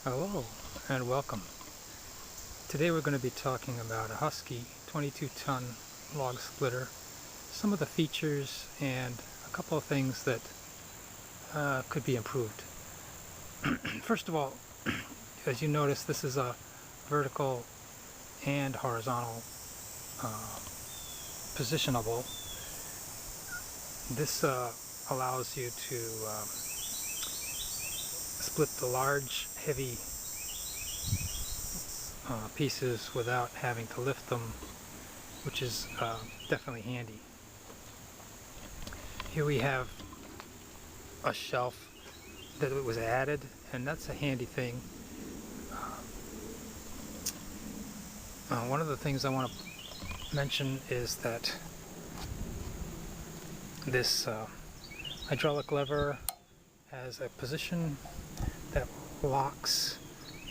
Hello and welcome. Today we're going to be talking about a Huskee 22-ton log splitter, some of the features and a couple of things that could be improved. First of all, as you notice, this is a vertical and horizontal positionable. This allows you to split the large, heavy pieces without having to lift them, which is definitely handy. Here we have a shelf that was added, and that's a handy thing. One of the things I want to mention is that this hydraulic lever has a position that locks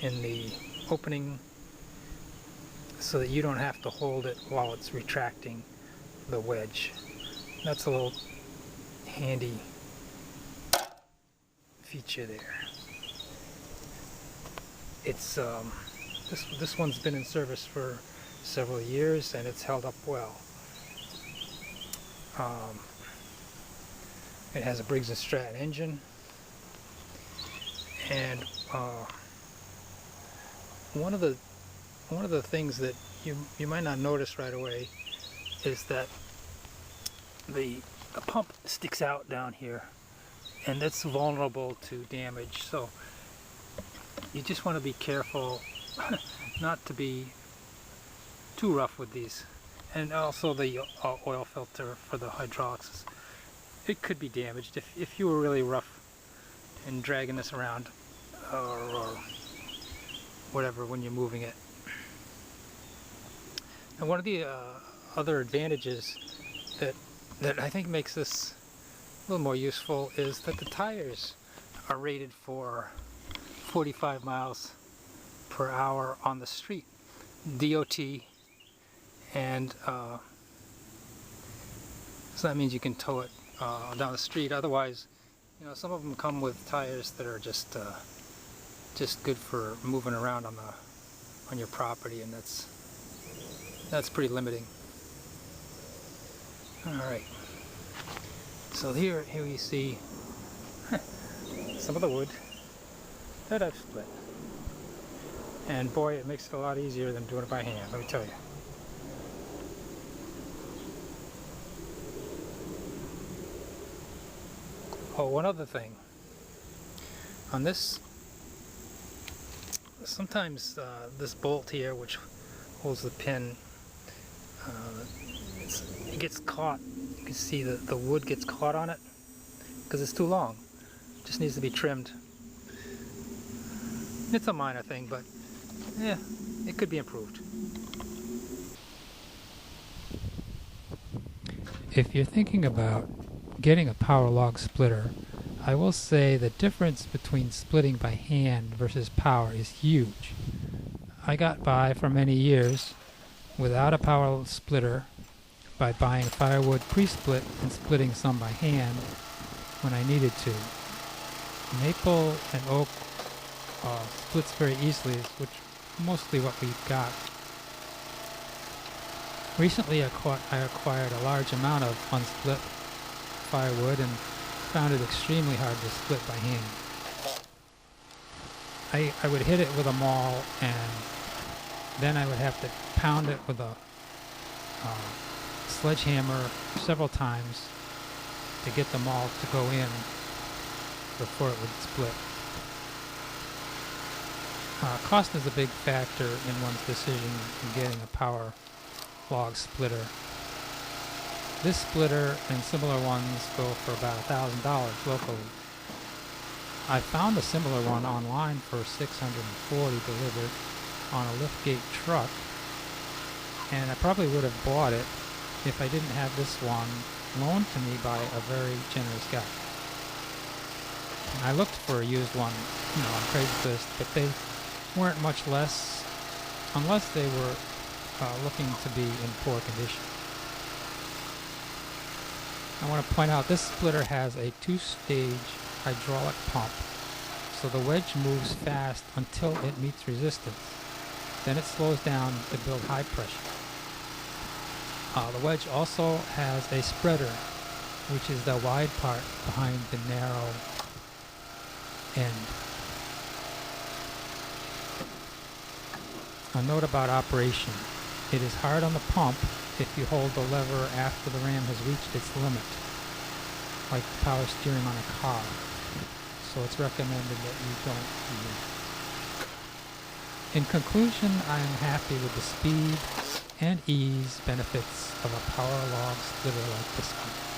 in the opening so that you don't have to hold it while it's retracting the wedge. That's a little handy feature there. It's this one's been in service for several years and it's held up well. It has a Briggs and Stratton engine, and one of the things that you might not notice right away is that the pump sticks out down here, and that's vulnerable to damage. So you just want to be careful not to be too rough with these. And also the oil filter for the hydraulics, it could be damaged if you were really rough and dragging this around or whatever when you're moving it. And one of the other advantages that I think makes this a little more useful is that the tires are rated for 45 miles per hour on the street, DOT, and so that means you can tow it down the street. Otherwise, you know, some of them come with tires that are just good for moving around on your property, and that's pretty limiting. All right. So here you see some of the wood that I've split, and boy, it makes it a lot easier than doing it by hand. Let me tell you. Oh, one other thing. On this, sometimes this bolt here, which holds the pin, it gets caught. You can see the wood gets caught on it because it's too long. It just needs to be trimmed. It's a minor thing, but yeah, it could be improved. If you're thinking about getting a power log splitter, I will say the difference between splitting by hand versus power is huge. I got by for many years without a power splitter by buying firewood pre-split and splitting some by hand when I needed to. Maple and oak splits very easily, which is mostly what we've got. Recently I acquired a large amount of unsplit firewood and found it extremely hard to split by hand. I would hit it with a maul, and then I would have to pound it with a sledgehammer several times to get the maul to go in before it would split. Cost is a big factor in one's decision in getting a power log splitter. This splitter and similar ones go for about $1,000 locally. I found a similar one online for $640 delivered on a liftgate truck, and I probably would have bought it if I didn't have this one loaned to me by a very generous guy. I looked for a used one, on Craigslist, but they weren't much less, unless they were looking to be in poor condition. I want to point out this splitter has a 2-stage hydraulic pump, so the wedge moves fast until it meets resistance. Then it slows down to build high pressure. The wedge also has a spreader, which is the wide part behind the narrow end. A note about operation. It is hard on the pump if you hold the lever after the ram has reached its limit, like power steering on a car. So it's recommended that you don't do that. In conclusion, I am happy with the speed and ease benefits of a power log splitter like this one.